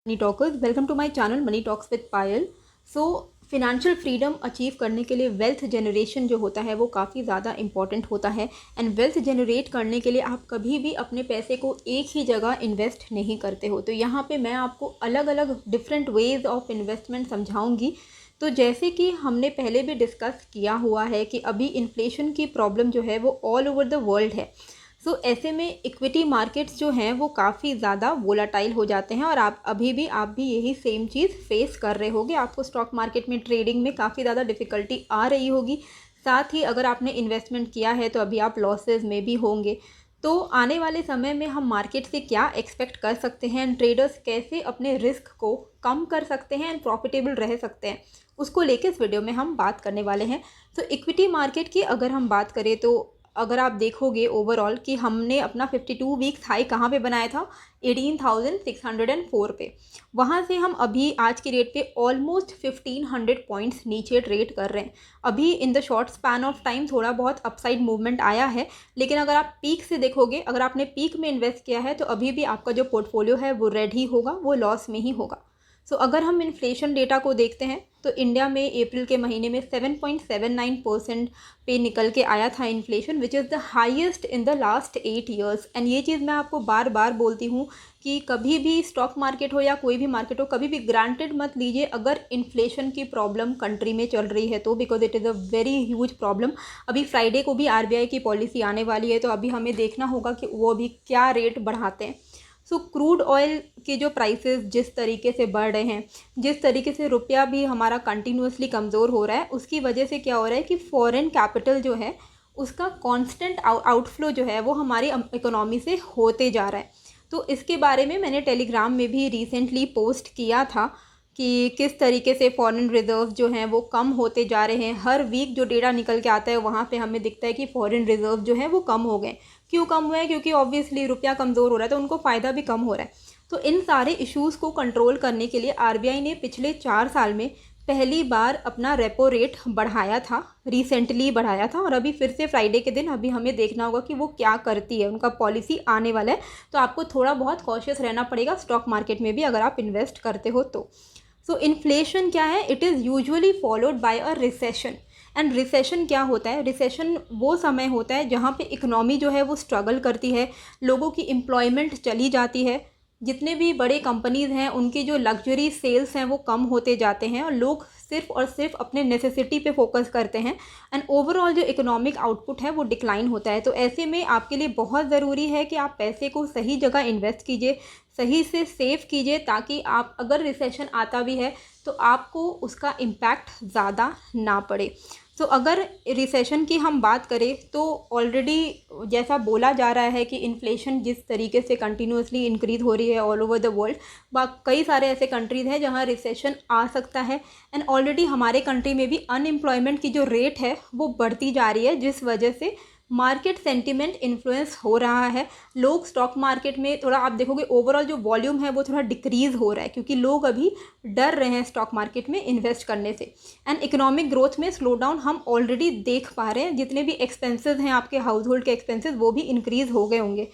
Money talkers, welcome to my channel money talks with Payal. So financial freedom achieve करने के लिए wealth generation जो होता है वो काफ़ी ज़्यादा इंपॉर्टेंट होता है। एंड वेल्थ जनरेट करने के लिए आप कभी भी अपने पैसे को एक ही जगह इन्वेस्ट नहीं करते हो। तो यहाँ पे मैं आपको अलग अलग डिफरेंट वेज ऑफ इन्वेस्टमेंट समझाऊंगी। तो जैसे कि हमने पहले भी डिस्कस किया हुआ है कि अभी इन्फ्लेशन की प्रॉब्लम जो है वो ऑल ओवर द वर्ल्ड है। सो ऐसे में इक्विटी मार्केट्स जो हैं वो काफ़ी ज़्यादा वोलाटाइल हो जाते हैं और आप भी यही सेम चीज़ फेस कर रहे होगे। आपको स्टॉक मार्केट में ट्रेडिंग में काफ़ी ज़्यादा डिफ़िकल्टी आ रही होगी। साथ ही अगर आपने इन्वेस्टमेंट किया है तो अभी आप लॉसेस में भी होंगे। तो आने वाले समय में हम मार्केट से क्या एक्सपेक्ट कर सकते हैं एंड ट्रेडर्स कैसे अपने रिस्क को कम कर सकते हैं एंड प्रॉफिटेबल रह सकते हैं, उसको लेकर इस वीडियो में हम बात करने वाले हैं। तो इक्विटी मार्केट की अगर हम बात करें तो अगर आप देखोगे ओवरऑल कि हमने अपना 52 वीक्स हाई कहाँ पे बनाया था, 18,604 पे। वहाँ से हम अभी आज की रेट पे ऑलमोस्ट 1500 पॉइंट्स नीचे ट्रेड कर रहे हैं। अभी in the short span of time थोड़ा बहुत अपसाइड मूवमेंट आया है, लेकिन अगर आप पीक से देखोगे, अगर आपने पीक में इन्वेस्ट किया है तो अभी भी आपका जो पोर्टफोलियो है वो रेड ही होगा, वो लॉस में ही होगा। सो अगर हम इन्फ्लेशन डेटा को देखते हैं तो इंडिया में अप्रैल के महीने में 7.79% पे निकल के आया था inflation, which is the highest in the last 8 years. And ये चीज़ मैं आपको बार बार बोलती हूँ कि कभी भी स्टॉक मार्केट हो या कोई भी मार्केट हो, कभी भी ग्रांटेड मत लीजिए अगर इन्फ्लेशन की प्रॉब्लम कंट्री में चल रही है तो, because it is a very huge problem. अभी फ्राइडे को भी आरबीआई की पॉलिसी आने वाली है, तो अभी हमें देखना होगा कि वो अभी क्या रेट बढ़ाते हैं। सो क्रूड ऑयल के जो प्राइसेस जिस तरीके से बढ़ रहे हैं, जिस तरीके से रुपया भी हमारा कंटिन्यूसली कमज़ोर हो रहा है, उसकी वजह से क्या हो रहा है कि फॉरेन कैपिटल जो है उसका कांस्टेंट आउटफ्लो जो है वो हमारी इकोनॉमी से होते जा रहा है। तो इसके बारे में मैंने टेलीग्राम में भी रिसेंटली पोस्ट किया था कि किस तरीके से फॉरेन रिजर्व जो हैं वो कम होते जा रहे हैं। हर वीक जो डेटा निकल के आता है वहाँ पे हमें दिखता है कि फॉरेन रिजर्व जो है वो कम हो गए। क्यों कम हुए हैं? क्योंकि ऑब्वियसली रुपया कमज़ोर हो रहा है तो उनको फ़ायदा भी कम हो रहा है। तो इन सारे इश्यूज़ को कंट्रोल करने के लिए आरबीआई ने पिछले 4 साल में पहली बार अपना रेपो रेट बढ़ाया था, रिसेंटली बढ़ाया था, और अभी फिर से फ्राइडे के दिन अभी हमें देखना होगा कि वो क्या करती है, उनका पॉलिसी आने वाला है। तो आपको थोड़ा बहुत कॉशियस रहना पड़ेगा स्टॉक मार्केट में भी अगर आप इन्वेस्ट करते हो तो। सो इन्फ्लेशन क्या है? It is usually followed by a recession. And recession क्या होता है? रिसेशन वो समय होता है जहाँ पे इकोनॉमी जो है वो स्ट्रगल करती है, लोगों की एम्प्लॉयमेंट चली जाती है, जितने भी बड़े कंपनीज़ हैं उनकी जो लग्जरी सेल्स हैं वो कम होते जाते हैं और लोग सिर्फ और सिर्फ अपने नेसेसिटी पे फोकस करते हैं। एंड ओवरऑल जो इकोनॉमिक आउटपुट है वो डिक्लाइन होता है। तो ऐसे में आपके लिए बहुत ज़रूरी है कि आप पैसे को सही जगह इन्वेस्ट कीजिए, सही से सेव कीजिए, ताकि आप अगर रिसेशन आता भी है तो आपको उसका इम्पैक्ट ज़्यादा ना पड़े। तो अगर रिसेशन की हम बात करें तो ऑलरेडी जैसा बोला जा रहा है कि इन्फ्लेशन जिस तरीके से कंटिन्यूसली इंक्रीज़ हो रही है ऑल ओवर द वर्ल्ड, कई सारे ऐसे कंट्रीज़ हैं जहां रिसेशन आ सकता है। एंड ऑलरेडी हमारे कंट्री में भी अनएम्प्लॉयमेंट की जो रेट है वो बढ़ती जा रही है, जिस वजह से मार्केट सेंटिमेंट इन्फ्लुएंस हो रहा है। लोग स्टॉक मार्केट में थोड़ा, आप देखोगे ओवरऑल जो वॉल्यूम है वो थोड़ा डिक्रीज़ हो रहा है, क्योंकि लोग अभी डर रहे हैं स्टॉक मार्केट में इन्वेस्ट करने से। एंड इकोनॉमिक ग्रोथ में स्लो डाउन हम ऑलरेडी देख पा रहे हैं, जितने भी एक्सपेंसेस हैं आपके हाउस होल्ड के एक्सपेंसेस वो भी इंक्रीज़ हो गए होंगे।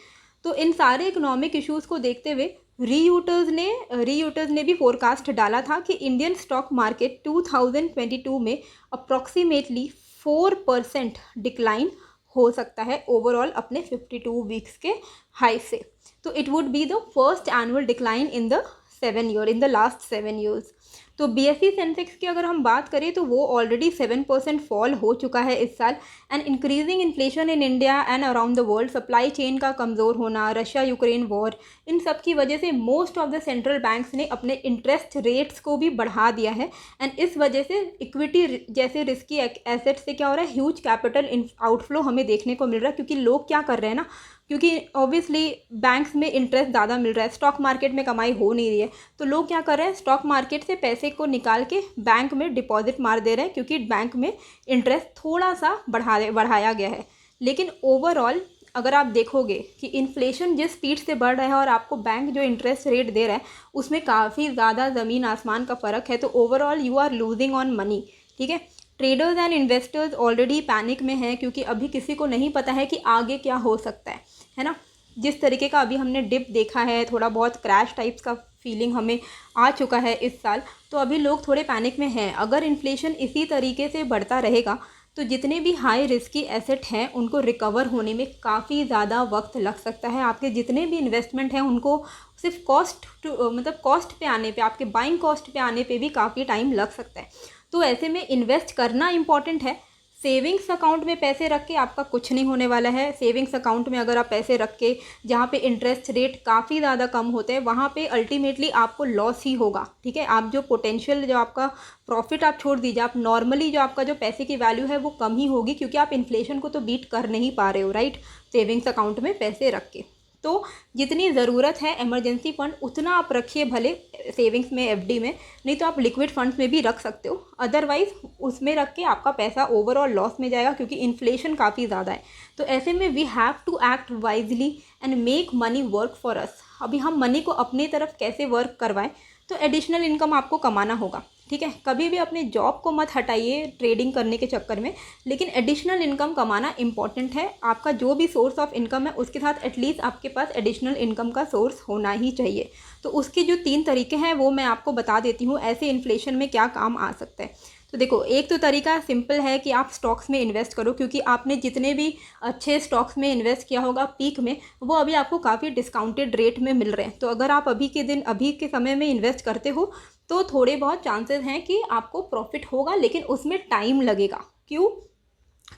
तो इन सारे इकोनॉमिक इश्यूज़ को देखते हुए रीयूटर्स ने भी फोरकास्ट डाला था कि इंडियन स्टॉक मार्केट 2022 में अप्रॉक्सीमेटली 4% डिक्लाइन हो सकता है ओवरऑल अपने 52 वीक्स के हाई से। तो it would be the first annual decline in the last 7 years. तो बीएसई सेंसेक्स की अगर हम बात करें तो वो ऑलरेडी 7% फॉल हो चुका है इस साल। And increasing inflation in India and around the world, supply chain का कमज़ोर होना, रशिया यूक्रेन वॉर, इन सब की वजह से most of the central banks ने अपने इंटरेस्ट रेट्स को भी बढ़ा दिया है। एंड इस वजह से इक्विटी जैसे रिस्की एसेट से क्या हो रहा है, ह्यूज कैपिटल आउटफ्लो हमें देखने को मिल रहा है। क्योंकि लोग क्या कर रहे हैं ना, क्योंकि ऑब्वियसली बैंक्स में इंटरेस्ट ज़्यादा मिल रहा है, स्टॉक मार्केट में कमाई हो नहीं रही है, तो लोग क्या कर रहे हैं, स्टॉक मार्केट से पैसे को निकाल के बैंक में डिपॉजिट मार दे रहे हैं, क्योंकि बैंक में इंटरेस्ट थोड़ा सा बढ़ाया गया है। लेकिन ओवरऑल अगर आप देखोगे कि इन्फ्लेशन जिस स्पीड से बढ़ रहा है और आपको बैंक जो इंटरेस्ट रेट दे रहा है उसमें काफ़ी ज़्यादा ज़मीन आसमान का फ़र्क है, तो overall you are losing on money. ठीक है, traders and investors already panic में हैं, क्योंकि अभी किसी को नहीं पता है कि आगे क्या हो सकता है ना। जिस तरीके का अभी हमने डिप देखा है, थोड़ा बहुत क्रैश टाइप्स का फीलिंग हमें आ चुका है इस साल, तो अभी लोग थोड़े पैनिक में हैं। अगर इन्फ्लेशन इसी तरीके से बढ़ता रहेगा तो जितने भी हाई रिस्की एसेट हैं उनको रिकवर होने में काफ़ी ज़्यादा वक्त लग सकता है। आपके जितने भी इन्वेस्टमेंट हैं उनको सिर्फ कॉस्ट पे आने पे, आपके बाइंग कॉस्ट पे आने पे भी काफ़ी टाइम लग सकता है। तो ऐसे में इन्वेस्ट करना इम्पॉर्टेंट है। सेविंग्स अकाउंट में पैसे रख के आपका कुछ नहीं होने वाला है। सेविंग्स अकाउंट में अगर आप पैसे रख के, जहाँ पे इंटरेस्ट रेट काफ़ी ज़्यादा कम होते हैं, वहाँ पे अल्टीमेटली आपको लॉस ही होगा। ठीक है, आप जो पोटेंशियल, जो आपका प्रॉफिट आप छोड़ दीजिए, आप नॉर्मली जो आपका जो पैसे की वैल्यू है वो कम ही होगी, क्योंकि आप इन्फ्लेशन को तो बीट कर नहीं पा रहे हो, राइट, सेविंग्स अकाउंट में पैसे रख के। तो जितनी ज़रूरत है इमरजेंसी फ़ंड उतना आप रखिए, भले सेविंग्स में, एफडी में, नहीं तो आप लिक्विड फंड्स में भी रख सकते हो। अदरवाइज़ उसमें रख के आपका पैसा ओवरऑल लॉस में जाएगा, क्योंकि इन्फ्लेशन काफ़ी ज़्यादा है। तो ऐसे में we have to act wisely and make money work for us. अभी हम मनी को अपनी तरफ कैसे वर्क करवाएं, तो एडिशनल इनकम आपको कमाना होगा। ठीक है, कभी भी अपने जॉब को मत हटाइए ट्रेडिंग करने के चक्कर में, लेकिन एडिशनल इनकम कमाना इंपॉर्टेंट है। आपका जो भी सोर्स ऑफ इनकम है उसके साथ एटलीस्ट आपके पास एडिशनल इनकम का सोर्स होना ही चाहिए। तो उसके जो 3 तरीके हैं वो मैं आपको बता देती हूँ, ऐसे इन्फ्लेशन में क्या काम आ सकता है। तो देखो, एक तो तरीका सिंपल है कि आप स्टॉक्स में इन्वेस्ट करो, क्योंकि आपने जितने भी अच्छे स्टॉक्स में इन्वेस्ट किया होगा पीक में, वो अभी आपको काफ़ी डिस्काउंटेड रेट में मिल रहे हैं। तो अगर आप अभी के समय में इन्वेस्ट करते हो तो थोड़े बहुत चांसेस हैं कि आपको प्रॉफिट होगा, लेकिन उसमें टाइम लगेगा। क्यों?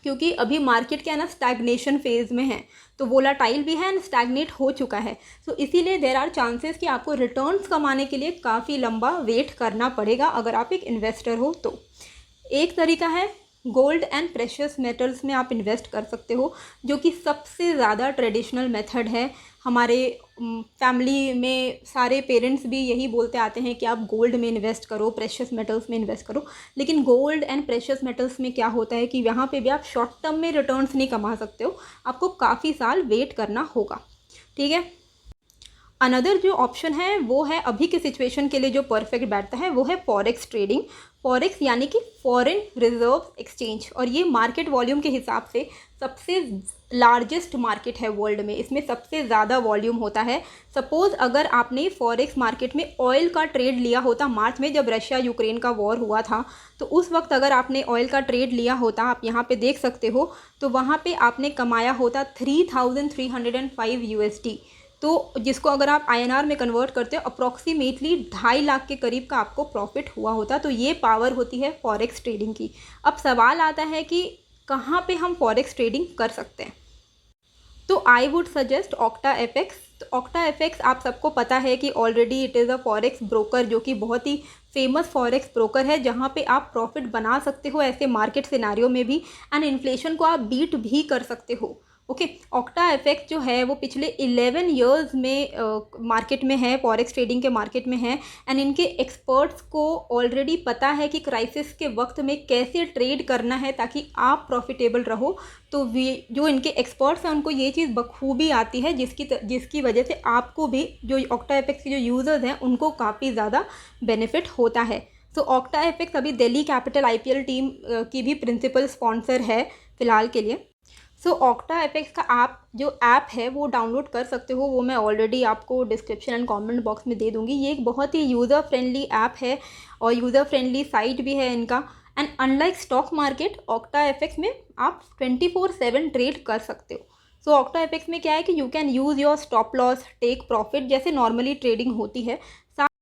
क्योंकि अभी मार्केट क्या है ना, स्टैग्नेशन फेज़ में है, तो वोलाटाइल भी है एंड स्टैग्नेट हो चुका है। तो इसीलिए देयर आर चांसेस कि आपको रिटर्न्स कमाने के लिए काफ़ी लंबा वेट करना पड़ेगा अगर आप एक इन्वेस्टर हो तो। एक तरीका है गोल्ड एंड प्रेशियस मेटल्स में आप इन्वेस्ट कर सकते हो, जो कि सबसे ज़्यादा ट्रेडिशनल मेथड है। हमारे फैमिली में सारे पेरेंट्स भी यही बोलते आते हैं कि आप गोल्ड में इन्वेस्ट करो, प्रेशियस मेटल्स में इन्वेस्ट करो। लेकिन गोल्ड एंड प्रेशियस मेटल्स में क्या होता है कि यहाँ पे भी आप शॉर्ट टर्म में रिटर्न्स नहीं कमा सकते हो, आपको काफ़ी साल वेट करना होगा। ठीक है, अनदर जो ऑप्शन है वो है अभी के सिचुएशन के लिए जो परफेक्ट बैठता है, वो है फॉरेक्स ट्रेडिंग। फॉरेक्स यानी कि फॉरेन रिजर्व एक्सचेंज, और ये मार्केट वॉल्यूम के हिसाब से सबसे लार्जेस्ट मार्केट है वर्ल्ड में, इसमें सबसे ज़्यादा वॉल्यूम होता है। सपोज़ अगर आपने फॉरेक्स मार्केट में ऑयल का ट्रेड लिया होता मार्च में, जब रशिया यूक्रेन का वॉर हुआ था, तो उस वक्त अगर आपने ऑयल का ट्रेड लिया होता, आप यहाँ पे देख सकते हो, तो वहाँ पे आपने कमाया होता 3305 USD। तो जिसको अगर आप INR में कन्वर्ट करते हो, अप्रॉक्सीमेटली 2.5 लाख के करीब का आपको प्रॉफिट हुआ होता। तो ये पावर होती है फॉरेक्स ट्रेडिंग की। अब सवाल आता है कि कहाँ पे हम फॉरेक्स ट्रेडिंग कर सकते हैं, तो आई वुड सजेस्ट OctaFX। तो OctaFX आप सबको पता है कि already it is a forex broker, जो कि बहुत ही फेमस फॉरेक्स ब्रोकर है, जहाँ पे आप प्रॉफिट बना सकते हो ऐसे मार्केट सिनारियो में भी, एंड इन्फ्लेशन को आप बीट भी कर सकते हो। ओके, OctaFX जो है वो पिछले 11 इयर्स में मार्केट में है, फॉरेक्स ट्रेडिंग के मार्केट में है, एंड इनके एक्सपर्ट्स को ऑलरेडी पता है कि क्राइसिस के वक्त में कैसे ट्रेड करना है ताकि आप प्रॉफिटेबल रहो। तो जो इनके एक्सपर्ट्स हैं उनको ये चीज़ बखूबी आती है, जिसकी वजह से आपको भी, जो OctaFX के जो यूज़र्स हैं उनको काफ़ी ज़्यादा बेनिफिट होता है। तो OctaFX अभी दिल्ली कैपिटल IPL टीम की भी प्रिंसिपल स्पॉन्सर है फ़िलहाल के लिए। सो OctaFX का आप जो ऐप है वो डाउनलोड कर सकते हो, वो मैं ऑलरेडी आपको डिस्क्रिप्शन एंड कमेंट बॉक्स में दे दूँगी। ये एक बहुत ही यूज़र फ्रेंडली ऐप है और यूज़र फ्रेंडली साइट भी है इनका। And unlike stock market, OctaFX में आप 24/7 ट्रेड कर सकते हो। सो OctaFX में क्या है कि you can use your stop loss, take profit, जैसे नॉर्मली ट्रेडिंग होती है।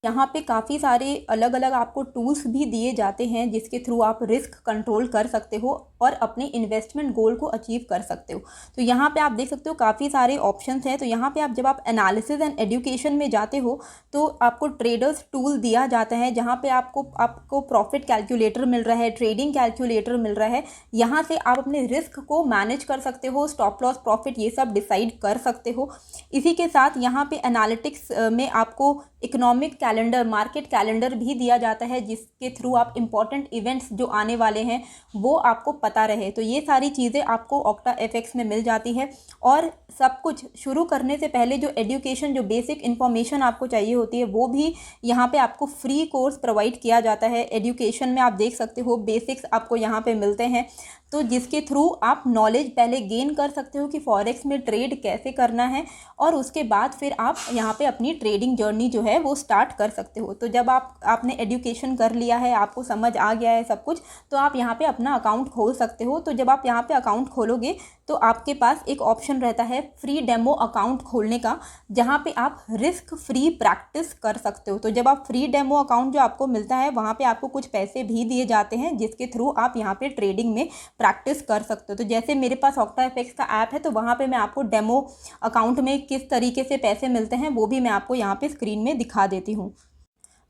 यहाँ पे काफ़ी सारे अलग अलग आपको टूल्स भी दिए जाते हैं जिसके थ्रू आप रिस्क कंट्रोल कर सकते हो और अपने इन्वेस्टमेंट गोल को अचीव कर सकते हो। तो यहाँ पे आप देख सकते हो काफ़ी सारे ऑप्शंस हैं। तो यहाँ पे आप जब आप एनालिसिस एंड एजुकेशन में जाते हो तो आपको ट्रेडर्स टूल दिया जाता है, जहाँ पे आपको प्रॉफिट कैलकुलेटर मिल रहा है, ट्रेडिंग कैलकुलेटर मिल रहा है। यहाँ से आप अपने रिस्क को मैनेज कर सकते हो, स्टॉप लॉस, प्रॉफिट, ये सब डिसाइड कर सकते हो। इसी के साथ यहाँ पे एनालिटिक्स में आपको इकोनॉमिक कैलेंडर, मार्केट कैलेंडर भी दिया जाता है, जिसके थ्रू आप इम्पॉर्टेंट इवेंट्स जो आने वाले हैं वो आपको पता रहे। तो ये सारी चीज़ें आपको OctaFX में मिल जाती है। और सब कुछ शुरू करने से पहले जो एजुकेशन, जो बेसिक इन्फॉर्मेशन आपको चाहिए होती है वो भी यहाँ पे आपको फ्री कोर्स प्रोवाइड किया जाता है। एजुकेशन में आप देख सकते हो बेसिक्स आपको यहाँ पे मिलते हैं, तो जिसके थ्रू आप नॉलेज पहले गेन कर सकते हो कि फॉरेक्स में ट्रेड कैसे करना है, और उसके बाद फिर आप यहाँ पे अपनी ट्रेडिंग जर्नी जो है वो स्टार्ट कर सकते हो। तो जब आपने एजुकेशन कर लिया है, आपको समझ आ गया है सब कुछ, तो आप यहाँ पे अपना अकाउंट खोल सकते हो। तो जब आप यहाँ पे अकाउंट खोलोगे तो आपके पास एक ऑप्शन रहता है फ्री डेमो अकाउंट खोलने का, जहाँ पे आप रिस्क फ्री प्रैक्टिस कर सकते हो। तो जब आप फ्री डेमो अकाउंट जो आपको मिलता है वहाँ पे आपको कुछ पैसे भी दिए जाते हैं, जिसके थ्रू आप यहाँ पे ट्रेडिंग में प्रैक्टिस कर सकते हो। तो जैसे मेरे पास OctaFX का ऐप है, तो वहाँ पे मैं आपको डेमो अकाउंट में किस तरीके से पैसे मिलते हैं वो भी मैं आपको यहाँ पे स्क्रीन में दिखा देती हूँ।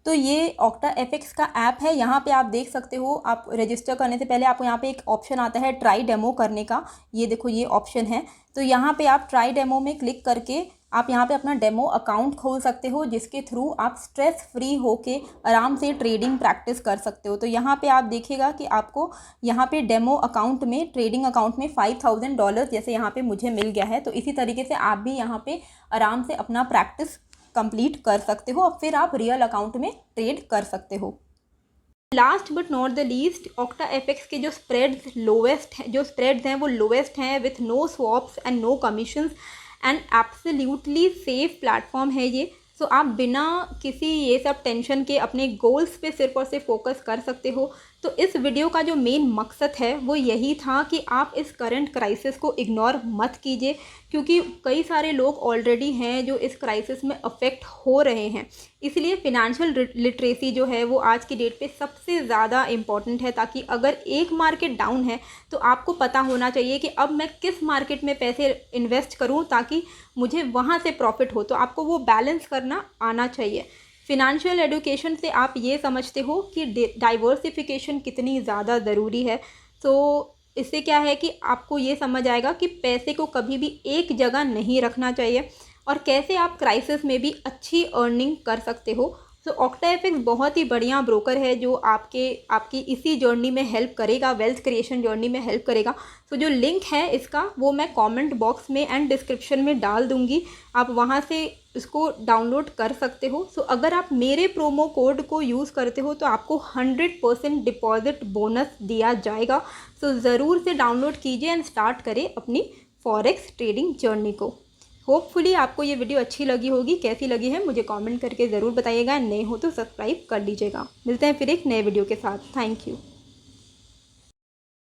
तो ये OctaFX का ऐप है, यहाँ पे आप देख सकते हो। आप रजिस्टर करने से पहले आपको यहाँ पे एक ऑप्शन आता है ट्राई डेमो करने का, ये देखो ये ऑप्शन है। तो यहाँ पे आप ट्राई डेमो में क्लिक करके आप यहाँ पे अपना डेमो अकाउंट खोल सकते हो, जिसके थ्रू आप स्ट्रेस फ्री होके आराम से ट्रेडिंग प्रैक्टिस कर सकते हो। तो यहाँ पे आप देखिएगा कि आपको यहाँ पे डेमो अकाउंट में, ट्रेडिंग अकाउंट में $5000 जैसे यहाँ पे मुझे मिल गया है। तो इसी तरीके से आप भी यहाँ पे आराम से अपना प्रैक्टिस कंप्लीट कर सकते हो, और फिर आप रियल अकाउंट में ट्रेड कर सकते हो। Last but not the least, OctaFX के जो स्प्रेड्स लोवेस्ट हैं, जो स्प्रेड्स हैं वो लोवेस्ट हैं, with no swaps and no commissions and absolutely safe platform है ये। सो आप बिना किसी ये सब टेंशन के अपने गोल्स पे सिर्फ और सिर्फ फोकस कर सकते हो। तो इस वीडियो का जो मेन मकसद है वो यही था कि आप इस करंट क्राइसिस को इग्नोर मत कीजिए, क्योंकि कई सारे लोग ऑलरेडी हैं जो इस क्राइसिस में अफेक्ट हो रहे हैं। इसलिए फिनेंशियल लिटरेसी जो है वो आज की डेट पे सबसे ज़्यादा इम्पॉर्टेंट है, ताकि अगर एक मार्केट डाउन है तो आपको पता होना चाहिए कि अब मैं किस मार्केट में पैसे इन्वेस्ट करूं ताकि मुझे वहां से प्रॉफिट हो। तो आपको वो बैलेंस करना आना चाहिए। फिनेंशियल एजुकेशन से आप ये समझते हो कि डाइवर्सिफिकेशन कितनी ज़्यादा ज़रूरी है। तो इससे क्या है कि आपको ये समझ आएगा कि पैसे को कभी भी एक जगह नहीं रखना चाहिए, और कैसे आप क्राइसिस में भी अच्छी अर्निंग कर सकते हो। तो OctaFX बहुत ही बढ़िया ब्रोकर है जो आपकी इसी जर्नी में हेल्प करेगा, वेल्थ क्रिएशन जर्नी में हेल्प करेगा। तो जो लिंक है इसका वो मैं कमेंट बॉक्स में एंड डिस्क्रिप्शन में डाल दूँगी, आप वहाँ से इसको डाउनलोड कर सकते हो। सो अगर आप मेरे प्रोमो कोड को यूज़ करते हो तो आपको 100% डिपॉजिट बोनस दिया जाएगा। सो ज़रूर से डाउनलोड कीजिए एंड स्टार्ट करें अपनी फॉरेक्स ट्रेडिंग जर्नी को। होपफुली आपको ये वीडियो अच्छी लगी होगी। कैसी लगी है मुझे कमेंट करके ज़रूर बताइएगा। नए हो तो सब्सक्राइब कर लीजिएगा। मिलते हैं फिर एक नए वीडियो के साथ। Thank you.